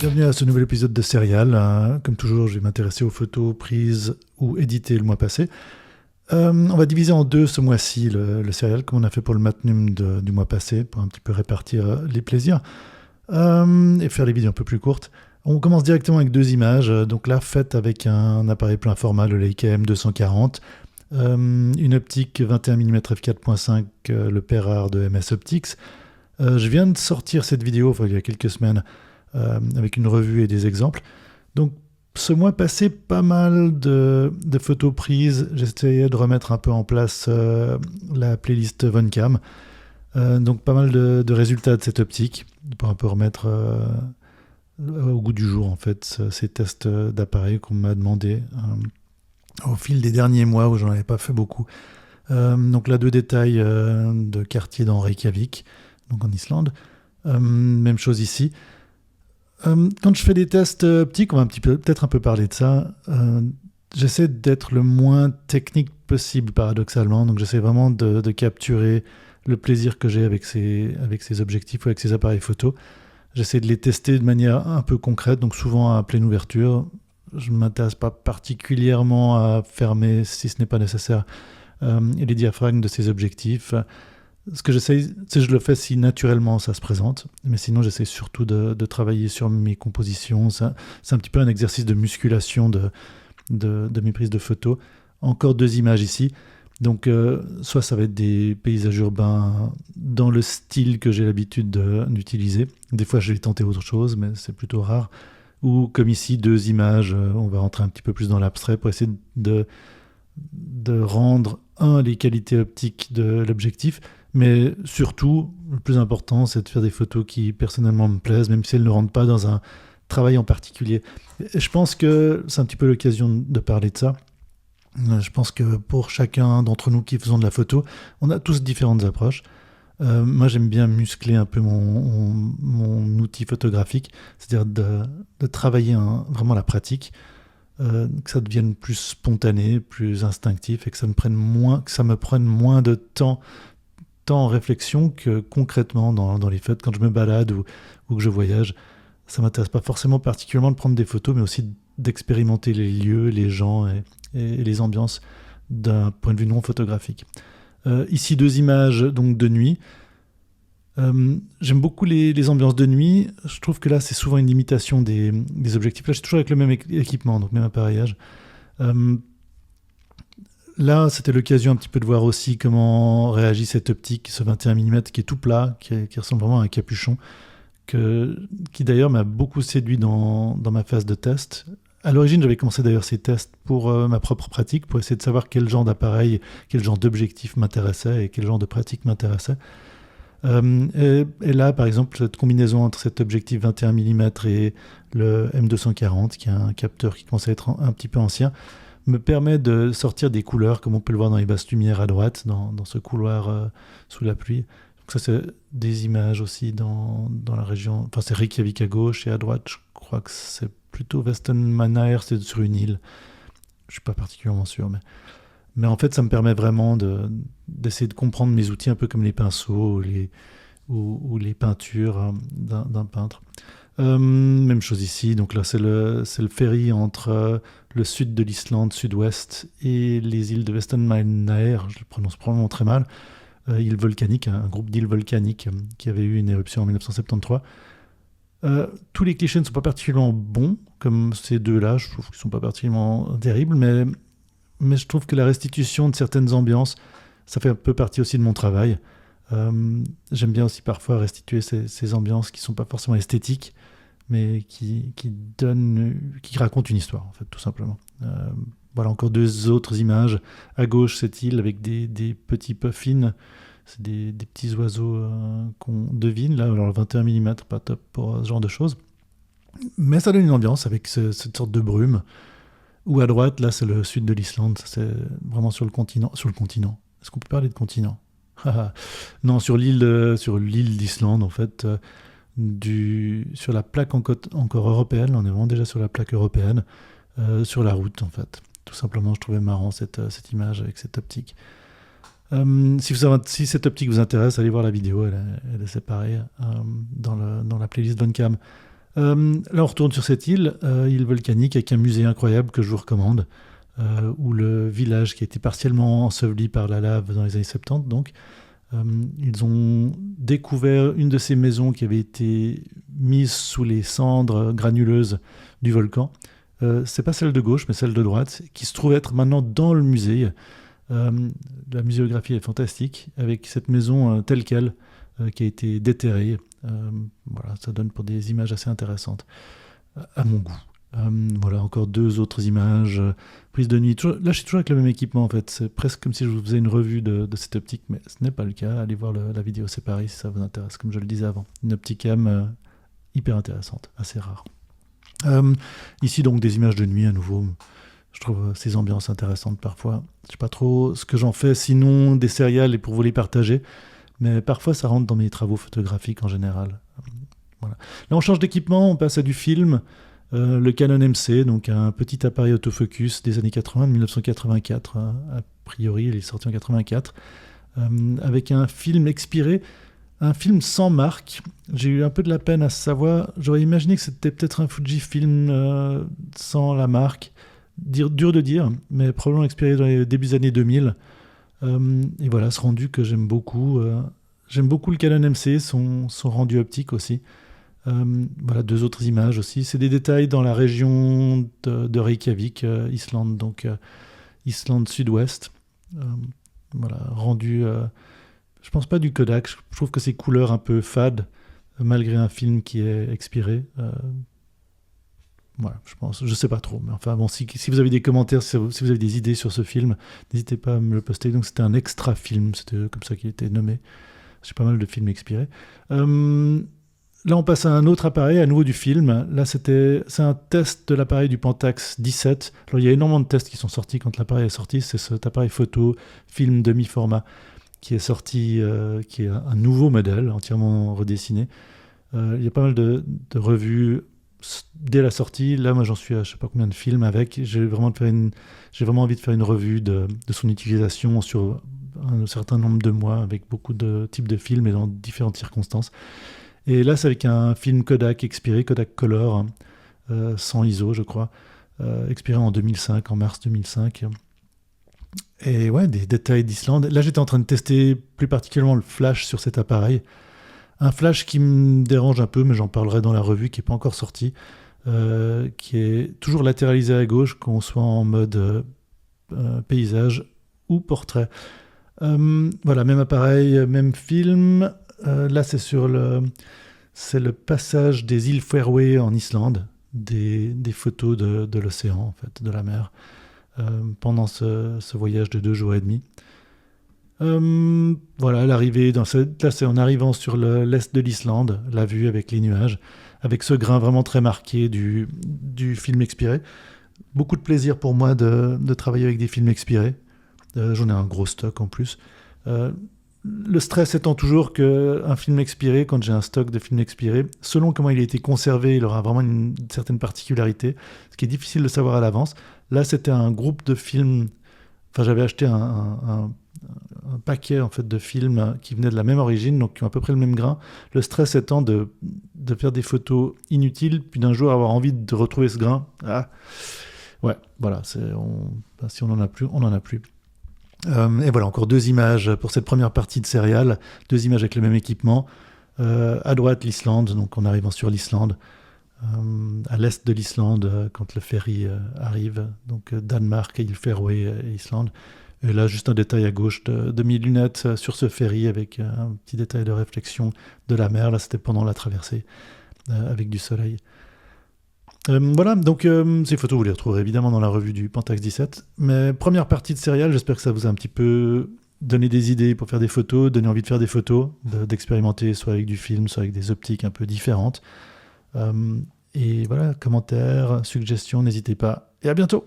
Bienvenue à ce nouvel épisode de Serial. Comme toujours, je vais m'intéresser aux photos prises ou éditées le mois passé. On va diviser en deux ce mois-ci le Serial, comme on a fait pour le Matnum du mois passé, pour un petit peu répartir les plaisirs et faire les vidéos un peu plus courtes. On commence directement avec deux images, donc là faites avec un appareil plein format, le Leica M240, une optique 21 mm f4.5, le Perard de MS Optics. Je viens de sortir cette vidéo il y a quelques semaines avec une revue et des exemples. Donc ce mois passé, pas mal de photos prises. J'essayais de remettre un peu en place la playlist VonCam. Donc pas mal de résultats de cette optique pour un peu remettre au goût du jour en fait ces tests d'appareils qu'on m'a demandé au fil des derniers mois où j'en avais pas fait beaucoup. Donc là, deux détails de quartier dans Reykjavik, donc en Islande. Même chose ici. Quand je fais des tests optiques, on va peut-être un peu parler de ça. J'essaie d'être le moins technique possible, paradoxalement. Donc j'essaie vraiment de capturer le plaisir que j'ai avec ces objectifs ou avec ces appareils photo. J'essaie de les tester de manière un peu concrète, donc souvent à pleine ouverture. Je ne m'intéresse pas particulièrement à fermer, si ce n'est pas nécessaire, les diaphragmes de ces objectifs. Ce que j'essaie, c'est que je le fais si naturellement ça se présente, mais sinon j'essaie surtout de travailler sur mes compositions. C'est un petit peu un exercice de musculation de mes prises de photos. Encore deux images ici. Donc soit ça va être des paysages urbains dans le style que j'ai l'habitude d'utiliser. Des fois je vais tenter autre chose, mais c'est plutôt rare. Ou comme ici, deux images, on va rentrer un petit peu plus dans l'abstrait pour essayer de rendre, les qualités optiques de l'objectif, mais surtout, le plus important, c'est de faire des photos qui personnellement me plaisent, même si elles ne rentrent pas dans un travail en particulier. Et je pense que c'est un petit peu l'occasion de parler de ça. Je pense que pour chacun d'entre nous qui faisons de la photo, on a tous différentes approches. Moi, j'aime bien muscler un peu mon outil photographique, c'est-à-dire de travailler vraiment la pratique, que ça devienne plus spontané, plus instinctif, et que ça me prenne moins de temps en réflexion que concrètement dans les fêtes, quand je me balade ou que je voyage. Ça ne m'intéresse pas forcément particulièrement de prendre des photos, mais aussi d'expérimenter les lieux, les gens et les ambiances d'un point de vue non photographique. Ici, deux images donc de nuit. J'aime beaucoup les ambiances de nuit. Je trouve que là, c'est souvent une imitation des objectifs. Là, je suis toujours avec le même équipement, donc même appareillage. Là, c'était l'occasion un petit peu de voir aussi comment réagit cette optique, ce 21 mm qui est tout plat, qui ressemble vraiment à un capuchon, qui d'ailleurs m'a beaucoup séduit dans ma phase de test. À l'origine, j'avais commencé d'ailleurs ces tests pour ma propre pratique, pour essayer de savoir quel genre d'appareil, quel genre d'objectif m'intéressait et quel genre de pratique m'intéressait. Et là, par exemple, cette combinaison entre cet objectif 21 mm et le M240, qui est un capteur qui commence à être un petit peu ancien, me permet de sortir des couleurs, comme on peut le voir dans les basses lumières à droite, dans ce couloir sous la pluie. Donc ça, c'est des images aussi dans la région... Enfin, c'est Reykjavik à gauche, et à droite, je crois que c'est plutôt Vestmannaeyjar, c'est sur une île. Je ne suis pas particulièrement sûr, mais en fait, ça me permet vraiment d'essayer de comprendre mes outils, un peu comme les pinceaux ou les peintures d'un peintre. Même chose ici, donc là c'est le ferry entre le sud de l'Islande, sud-ouest, et les îles de Vestmannaeyjar, je le prononce probablement très mal, île volcanique, un groupe d'îles volcaniques qui avait eu une éruption en 1973. Tous les clichés ne sont pas particulièrement bons, comme ces deux-là, je trouve qu'ils ne sont pas particulièrement terribles, mais je trouve que la restitution de certaines ambiances, ça fait un peu partie aussi de mon travail. J'aime bien aussi parfois restituer ces ambiances qui ne sont pas forcément esthétiques, mais qui racontent une histoire, en fait, tout simplement. Voilà encore deux autres images. À gauche, cette île avec des petits puffins, c'est des petits oiseaux qu'on devine. Là, alors 21 mm, pas top pour ce genre de choses. Mais ça donne une ambiance avec cette sorte de brume. Ou à droite, là, c'est le sud de l'Islande. C'est vraiment sur le continent. Sur le continent. Est-ce qu'on peut parler de continent ? Non, sur l'île d'Islande, en fait, sur la plaque encore européenne. On est vraiment déjà sur la plaque européenne, sur la route, en fait. Tout simplement, je trouvais marrant cette image avec cette optique. Si cette optique vous intéresse, allez voir la vidéo, elle est séparée dans la playlist VonCam. Là, on retourne sur cette île volcanique avec un musée incroyable que je vous recommande, où le village qui a été partiellement enseveli par la lave dans les années 70, donc, ils ont découvert une de ces maisons qui avait été mise sous les cendres granuleuses du volcan. C'est pas celle de gauche, mais celle de droite, qui se trouve être maintenant dans le musée. La muséographie est fantastique, avec cette maison telle qu'elle, qui a été déterrée. Voilà, ça donne pour des images assez intéressantes, à mon goût. Voilà, encore 2 autres images prises de nuit. Là, je suis toujours avec le même équipement, en fait. C'est presque comme si je vous faisais une revue de cette optique, mais ce n'est pas le cas. Allez voir la vidéo séparée si ça vous intéresse, comme je le disais avant. Une opticam hyper intéressante, assez rare. Ici, donc, des images de nuit à nouveau. Je trouve ces ambiances intéressantes parfois. Je ne sais pas trop ce que j'en fais, sinon des sérials et pour vous les partager. Mais parfois, ça rentre dans mes travaux photographiques en général. Voilà. Là, on change d'équipement, on passe à du film. Le Canon MC, donc un petit appareil autofocus des années 80, de 1984. A priori, il est sorti en 84. Avec un film expiré, un film sans marque. J'ai eu un peu de la peine à savoir. J'aurais imaginé que c'était peut-être un Fujifilm sans la marque. Dur de dire, mais probablement expiré dans les débuts des années 2000. Et voilà, ce rendu que j'aime beaucoup. J'aime beaucoup le Canon MC, son rendu optique aussi. Voilà, 2 autres images aussi. C'est des détails dans la région de Reykjavik, Islande, donc Islande sud-ouest. Voilà, rendu, je pense pas du Kodak. Je trouve que c'est couleurs un peu fades, malgré un film qui est expiré. Voilà, je sais pas trop. Mais enfin, bon, si vous avez des commentaires, si vous avez des idées sur ce film, n'hésitez pas à me le poster. Donc, c'était un extra film, c'était comme ça qu'il était nommé. J'ai pas mal de films expirés. Là, on passe à un autre appareil, à nouveau du film. Là, c'est un test de l'appareil du Pentax 17. Alors, il y a énormément de tests qui sont sortis quand l'appareil est sorti. C'est cet appareil photo, film demi-format, qui est sorti, qui est un nouveau modèle, entièrement redessiné. Il y a pas mal de revues dès la sortie. Là, moi, j'en suis à je sais pas combien de films avec. J'ai vraiment envie de faire une revue de son utilisation sur un certain nombre de mois, avec beaucoup de types de films et dans différentes circonstances. Et là, c'est avec un film Kodak expiré, Kodak Color, sans ISO, je crois, expiré en 2005, en mars 2005. Et ouais, des détails d'Islande. Là, j'étais en train de tester plus particulièrement le flash sur cet appareil. Un flash qui me dérange un peu, mais j'en parlerai dans la revue, qui n'est pas encore sortie, qui est toujours latéralisé à gauche, qu'on soit en mode paysage ou portrait. Voilà, même appareil, même film. Là, c'est le passage des îles Faroé en Islande, des photos de l'océan, en fait, de la mer, pendant ce voyage de 2 jours et demi. Voilà, l'arrivée là, c'est en arrivant sur l'est de l'Islande, la vue avec les nuages, avec ce grain vraiment très marqué du film expiré. Beaucoup de plaisir pour moi de travailler avec des films expirés. J'en ai un gros stock en plus. Le stress étant toujours qu'un film expiré, quand j'ai un stock de films expirés, selon comment il a été conservé, il aura vraiment une certaine particularité, ce qui est difficile de savoir à l'avance. Là, c'était un groupe de films. Enfin, j'avais acheté un paquet en fait de films qui venaient de la même origine, donc qui ont à peu près le même grain. Le stress étant de faire des photos inutiles, puis d'un jour avoir envie de retrouver ce grain. Ah, ouais, voilà. Si on n'en a plus, on n'en a plus. Et voilà, encore 2 images pour cette première partie de Serial, 2 images avec le même équipement. À droite, l'Islande, donc en arrivant sur l'Islande. À l'est de l'Islande, quand le ferry arrive, donc Danemark, île Féroé et Islande. Et là, juste un détail à gauche de mes lunettes sur ce ferry avec un petit détail de réflexion de la mer. Là, c'était pendant la traversée avec du soleil. Voilà, donc ces photos, vous les retrouverez évidemment dans la revue du Pentax 17. Mais première partie de Serial, j'espère que ça vous a un petit peu donné des idées pour faire des photos, donné envie de faire des photos, d'expérimenter soit avec du film, soit avec des optiques un peu différentes. Et voilà, commentaires, suggestions, n'hésitez pas. Et à bientôt!